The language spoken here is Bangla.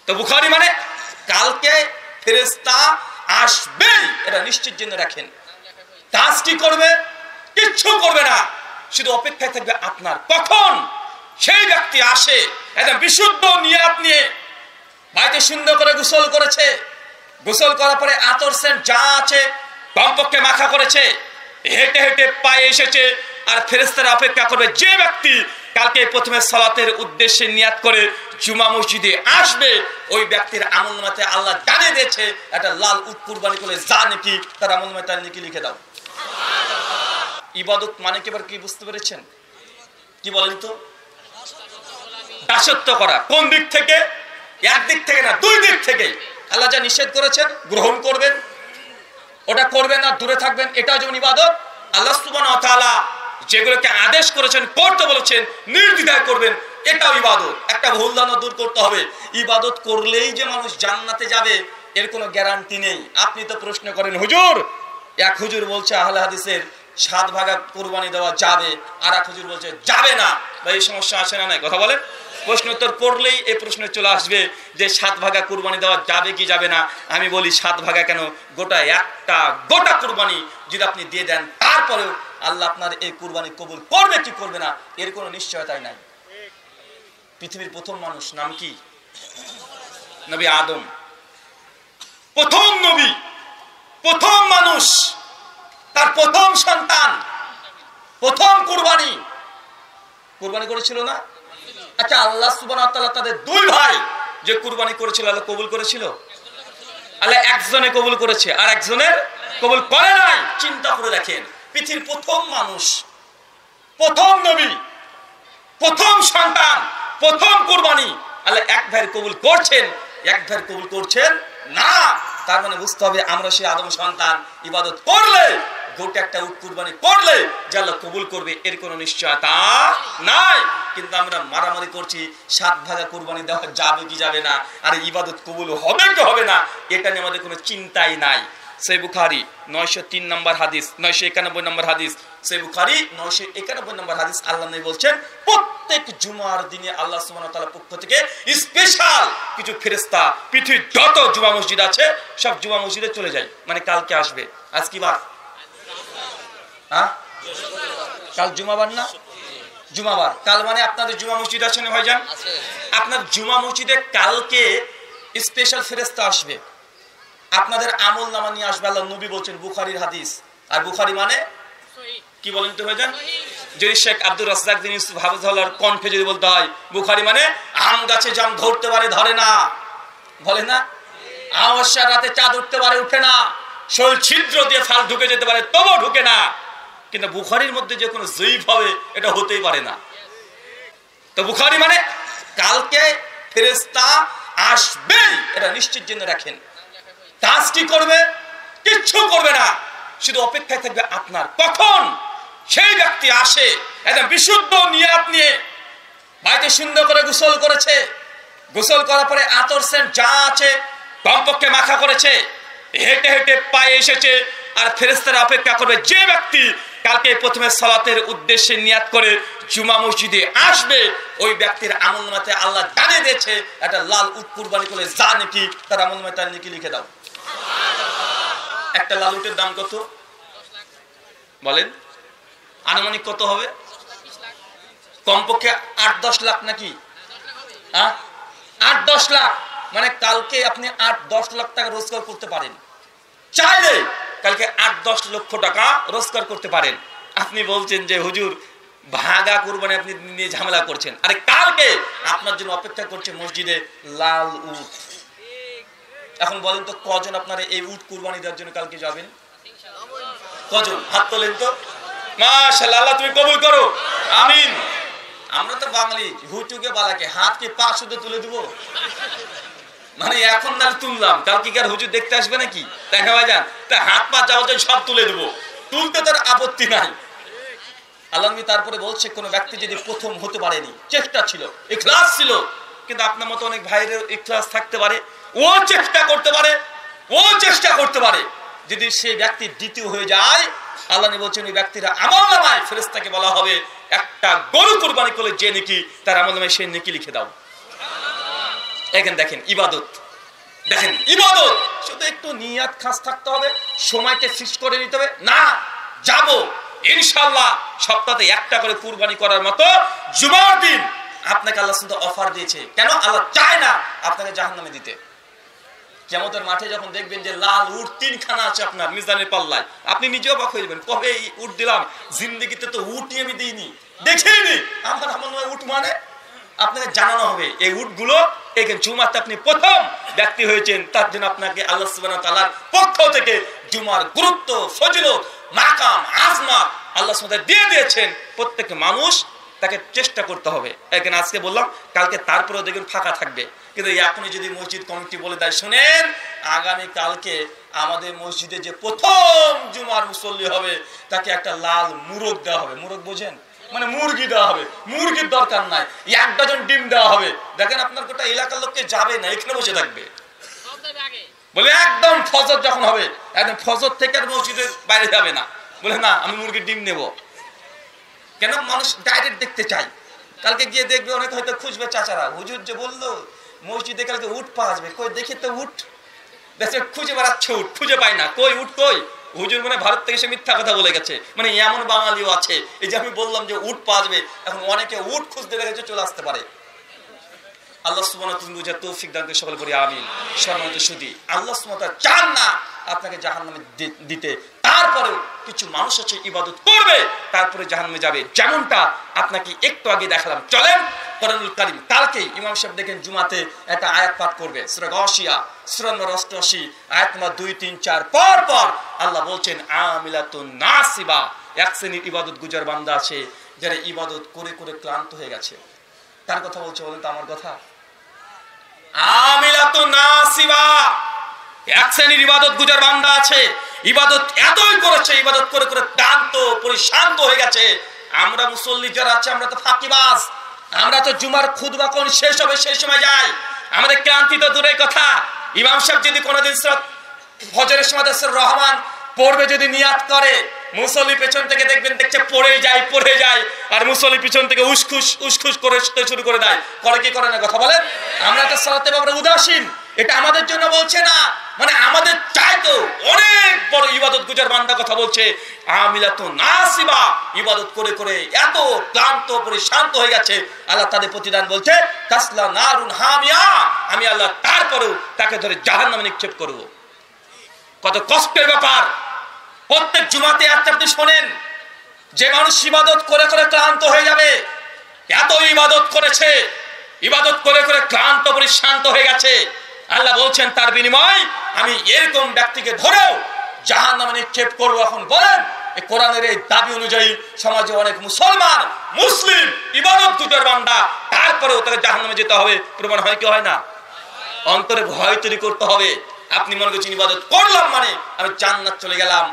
তো বুখারী মানে কালকে ফেরেশতা আসবে, এটা নিশ্চিত জেনে রাখেন। কাজ কি করবে? কিচ্ছু করবে না, শুধু অপেক্ষায় থাকবে আপনার কখন সেই ব্যক্তি আসে। একদম বিশুদ্ধ নিয়াত নিয়ে বাড়িতে সুন্দর করে গোসল করেছে, গোসল করার পরে আতর সেন্ট যা আছে কমপক্ষে মাখা করেছে, হেঁটে হেঁটে পায়ে এসেছে, আর ফেরেশতারা অপেক্ষা করবে যে ব্যক্তি কালকে প্রথমে সালাতের উদ্দেশ্যে নিয়াত করে জুমা মসজিদে আসবে, ওই ব্যক্তির আমলনামাতে আল্লাহ জানিয়ে দিয়েছে একটা লাল উট কুরবানি করে যা নাকি তার আমলনামায় তার নেকি লিখে দাও। ইবাদত মানে কি এবার কি বুঝতে পেরেছেন? কি বলেন তো? দাসত্ব করা। কোন দিক থেকে? একদিক থেকে না, দুই দিক থেকে। আল্লাহ যা নিষেধ করেছেন গ্রহণ করবেন, ওটা করবেন না, দূরে থাকবেন, এটাও যেমন ইবাদত। আল্লাহ সুবহানাহু ওয়া তাআলা যেগুলোকে আদেশ করেছেন করতে বলেছেন নির্দ্বিধায় করবেন, এটাও ইবাদত। একটা ভুল ধারণা দূর করতে হবে, ইবাদত করলেই যে মানুষ জান্নাতে যাবে এর কোনো গ্যারান্টি নেই। আপনি তো প্রশ্ন করেন হুজুর, এক হুজুর বলছে আহলে হাদিসের 7 ভাগা কুরবানি দেওয়া যাবে, আর এক হুজুর বলছে যাবে না। ভাই এই সমস্যা আসে না? নাই কথা বলেন। প্রশ্ন উত্তর পড়লেই এই প্রশ্ন চলে আসবে যে 7 ভাগা কুরবানি দেওয়া যাবে কি যাবে না। আমি বলি 7 ভাগা কেন, গোটা একটা গোটা কুরবানি যদি আপনি দিয়ে দেন, তারপরেও আল্লাহ আপনার এই কুরবানি কবুল করবে কি করবে না এর কোনো নিশ্চয়তাই নাই। পৃথিবীর প্রথম মানুষ নাম কি? নবী আদম, প্রথম নবী, প্রথম মানুষ, তার প্রথম সন্তান, প্রথম কুরবানি করেছিল না? আচ্ছা, আল্লাহ সুবহানাহু ওয়া তাআলা তাদের 2 ভাই যে কুরবানি করেছিল আল্লাহ কবুল করেছিল? আল্লাহ একজনে কবুল করেছে আর একজনের কবুল করে নাই। চিন্তা করে দেখেন, পৃথিবীর প্রথম মানুষ, প্রথম নবী, প্রথম সন্তান, প্রথম কুরবানি আল্লাহ এক ভাইয়ের কবুল করছেন, এক ভাইয়ের কবুল করছেন না। তার মানে বুঝতে হবে আমরা সেই আদম সন্তান, ইবাদত করলে, গোটা একটা উট কুরবানি করলে যে আল্লাহ কবুল করবে এর কোনো নিশ্চয়তা নাই। কিন্তু আমরা মারামারি করছি 7 ভাগা কুরবানি দেওয়া যাবে কি যাবে না, আর ইবাদত কবুল হবে কি হবে না এটা নিয়ে আমাদের কোনো চিন্তাই নাই। সহিহ বুখারী 903 নম্বর হাদিস, 991 নম্বর হাদিস, সহিহ বুখারী 991 নম্বর হাদিস। আল্লাহ নবী বলছেন প্রত্যেক জুমার দিনে আল্লাহ সুবহানাহু ওয়া তাআলা পক্ষ থেকে স্পেশাল কিছু ফেরেশতা পৃথিবীর যত জুমা মসজিদ আছে সব জুমা মসজিদে চলে যায়। মানে কালকে আসবে। আজ কি বার? হ্যাঁ, কাল জুমাবার না? জুমাবার। কাল মানে আপনাদের জুমা মসজিদ আছে না ভাইজান? আপনার জুমা মসজিদে কালকে স্পেশাল ফেরেশতা আসবে, আপনাদের আমল নামা নিয়ে আসবে। আল্লাহ নবী বলছেন, বুখারীর হাদিস। আর বুখারী মানে কি বলেন তো ভাইজান? যদি শেখ আব্দুর রাজ্জাক বিন ইউসুফ হাফিজাহুল্লাহর কণ্ঠে যদি বলতে হয়, বুখারী মানে আম গাছে জাম ধরতে পারে ধরে না, বলে না? আমাবস্যার রাতে চাঁদ উঠতে পারে উঠে না, শৈল ছিদ্র দিয়ে ফাল ঢুকে যেতে পারে তবুও ঢুকে না। কিন্তু বুখারীর মধ্যে যে কোনো জয়ীফ হবে এটা হতেই পারে না। তো বুখারী মানে কালকে ফেরেশতা আসবে, এটা নিশ্চিত জেনে রাখেন। কাজ কি করবে? কিচ্ছু করবে না, শুধু অপেক্ষায় থাকবে আপনার কখন সেই ব্যক্তি আসে। একদম বিশুদ্ধ নিয়াত নিয়ে বাড়িতে সুন্দর করে গোসল করেছে, গোসল করার পরে আতর সেন্ট যা আছে কমপক্ষে মাখা করেছে, হেঁটে হেঁটে পায়ে এসেছে, আর ফেরেশতারা অপেক্ষা করবে যে ব্যক্তি কালকে প্রথমে সালাতের উদ্দেশ্যে নিয়াত করে জুমা মসজিদে আসবে, ওই ব্যক্তির আমলনামাতে আল্লাহ জানিয়ে দিয়েছে একটা লাল উট কুরবানি করে যা নাকি তার আমলনামায় তার নেকি লিখে দাও। একটা লাল উটের দাম কত বলেন? আনুমানিক কত হবে? কমপক্ষে 8-10 লাখ নাকি? 8-10 লাখ। মানে কালকে আপনি 8-10 লাখ টাকা রোজগার করতে পারেন, চাইলে কালকে 8-10 লক্ষ টাকা রোজগার করতে পারেন। আপনি বলছেন যে হুজুর ভাগা কুরবানি আপনি নিয়ে ঝামেলা করছেন, আরে কালকে আপনার জন্য অপেক্ষা করছে মসজিদে লাল উট। এখন বলেন তো কজন আপনারা এই উট কুরবানি দেওয়ার জন্য কালকে যাবেন? কজন? হাত তোলেন তো। মাশাআল্লাহ, আল্লাহ তুমি কবুল করো, আমিন। আমরা তো বাঙালি, হুটুকে বালাকে হাত কি পা শুধু তুলে দিব? মানে এখন না তুললাম, কালকে কি আর হুজুর দেখতে আসবে নাকি? দেখা ভাইজান, তা হাত পা যাওয়া সব তুলে দেবো, তুলতে তার আপত্তি নাই। আল্লাহ নবী তারপরে বলছে কোন ব্যক্তি যদি প্রথম হতে পারেনি, চেষ্টা ছিল, ইখলাস ছিল, কিন্তু আপনার মতো অনেক ভাইয়ের ইখলাস থাকতে পারে, ও চেষ্টা করতে পারে, ও চেষ্টা করতে পারে, যদি সেই ব্যক্তি দ্বিতীয় হয়ে যায়, আল্লাহ নবী বলছেন ওই ব্যক্তিরা আমলনামায় ফেরেশতাকে বলা হবে একটা গরু কুরবানি করলে যে নেকি তার আমলনামায় সেই নেকি লিখে দাও। এখানে দেখেন ইবাদত, দেখেন ইবাদত শুধু একটু নিয়াত খাস থাকতে হবে, সময়কে ফিক্স করে নিতে হবে। না, যাব ইনশাআল্লাহ সপ্তাহে একটা করে কুরবানি করার মতো জুমার দিন আপনাকে আল্লাহ সুবহানাহু ওয়া তাআলা অফার দিয়েছে। কেন? আল্লাহ চায় না আপনাকে জাহান্নামে দিতে। কিয়ামতের মাঠে যখন দেখবেন যে লাল উট 3খানা আছে আপনার মিজানের পাল্লায়, আপনি নিজেও অবাক হয়ে যাবেন, কবে এই উট দিলাম, জিন্দেগিতে তো উটই আমি দিইনি, দেখিনি, আমার উট মানে। আপনাকে জানানো হবে এই উটগুলো এখানে জুমাতে আপনি প্রথম ব্যক্তি হয়েছেন, তার জন্য আপনাকে আল্লাহ সুবহানাহু ওয়া তাআলার পক্ষ থেকে জুমার গুরুত্ব, ফজিলত, মাকাম, আজমাত আল্লাহ সুবহানাহু ওয়া তাআলা দিয়ে দিয়েছেন। প্রত্যেক মানুষ তাকে চেষ্টা করতে হবে। এখানে আজকে বললাম, কালকে তারপরেও দেখবেন ফাঁকা থাকবে, কিন্তু এখনই যদি মসজিদ কমিটি বলে দেয়, শোনেন আগামী কালকে আমাদের মসজিদে যে প্রথম জুমার মুসল্লি হবে তাকে একটা লাল মুরগ দেওয়া হবে। মুরগ বোঝেন? মানে মুরগি দেওয়া হবে। মুরগির দরকার নাই, 1 ডজন ডিম দেওয়া হবে। দেখেন আপনার গোটা এলাকার লোককে যাবে না, এখানে বসে থাকবে বলে একদম ফজর যখন হবে, একদম ফজর থেকে আর মসজিদের বাইরে যাবে না, বলে না আমি মুরগির ডিম নেব। কেন? মানুষ ডাইরেক্ট দেখতে চাই। কালকে গিয়ে দেখবে অনেক হয়তো খুঁজবে, চাচারা হুজুর যে বললো মসজিদে কালকে উট পাওয়া যাবে, কই দেখি তো উট, দেশে খুঁজে বেড়াচ্ছে উট, খুঁজে পাই না, কই উট কই? হুজুর মানে ভারত থেকে সে মিথ্যা কথা বলে গেছে। মানে এমন বাঙালিও আছে, এই যে আমি বললাম যে উট পাওয়া যাবে, এখন অনেকে উট খুঁজতে দেখেছে, চলে আসতে পারে। আল্লাহ সুবহানাহু ওয়া তাআলা বুঝার তৌফিক দান করে সকলে বলি আমিন। সম্মানিত সুধী, আল্লাহ সুবহানাহু ওয়া তাআলা চান না আপনাকে জাহান্নামে দিতে, তারপরেও কিছু মানুষ আছে ইবাদত করবে তারপরে জাহান্নামে যাবে। যেমনটা আপনাকে একটু আগে দেখালাম। চলেন কোরআনুল কারীম, কালকে ইমাম সাহেব দেখেন জুমাতে একটা আয়াত পাঠ করবে, সূরা গাশিয়া সূরা নম্বর 88 আয়াত নম্বর 2, 3, 4 পর পর আল্লাহ বলছেন আমিলাতুন নাসিবা, এক শ্রেণীর ইবাদত গুজার বান্দা আছে যারা ইবাদত করে করে ক্লান্ত হয়ে গেছে। তার কথা বলছে, বলেন তো আমার কথা? আমিলাতুন নাসিবা, এক শ্রেণীর ইবাদত গুজার বান্দা আছে, ইবাদত এতই করেছে, ইবাদত করে করে ক্লান্ত পরিশ্রান্ত হয়ে গেছে। আমরা মুসল্লি যারা আছে, আমরা তো ফাঁকিবাজ, আমরা তো জুমার খুতবা কোন শেষ হবে সেই সময় যাই, আমাদের ক্লান্তি তো দূরের কথা। ইমাম সাহেব যদি কোনোদিন ফজরের সময় রহমান পড়বে, যদি নিয়াত করে, মুসল্লি পেছন থেকে দেখবেন দেখছে পড়ে যায়, আর মুসল্লি পিছন থেকে উসখুস করে শুরু করে দেয়, করে কি করে না কথা বলেন? আমরা তো সালাতে ব্যাপারে উদাসীন, এটা আমাদের জন্য বলছে না, মানে আমাদের চাইতো অনেক বড় ইবাদত গুজার বান্দা কথা বলছে। আমিলাতুন নাসিবা, ইবাদত করে করে এত ক্লান্ত পরিশ্রান্ত হয়ে গেছে, আল্লাহ তাদের প্রতিদান বলছে তাসলা নারুন হামিয়া, আমি আল্লাহ তারপরেও তাকে ধরে জাহান্নামে নিক্ষেপ করব। কত কষ্টের ব্যাপার। প্রত্যেক জুমাতে একটা আপনি শোনেন, যে মানুষ ইবাদত করে করে ক্লান্ত হয়ে যাবে, এত ইবাদত করেছে, ইবাদত করে করে ক্লান্ত পরিশ্রান্ত হয়ে গেছে, আল্লাহ বলছেন তার বিনিময় আমি এরকম ব্যক্তিকে ধরেও জাহান্নামে নিক্ষেপ করবো। এখন বলেন, এই কোরআনের এই দাবি অনুযায়ী সমাজে অনেক মুসলমান মুসলিম ইবাদত গুজার বান্দা, তারপরেও তাকে জাহান্নামে যেতে হবে, প্রমাণ হয় কি হয় না? অন্তরে ভয় তৈরি করতে হবে। আপনি মনে করছেন ইবাদত করলাম মানে আমি জান্নাত চলে গেলাম,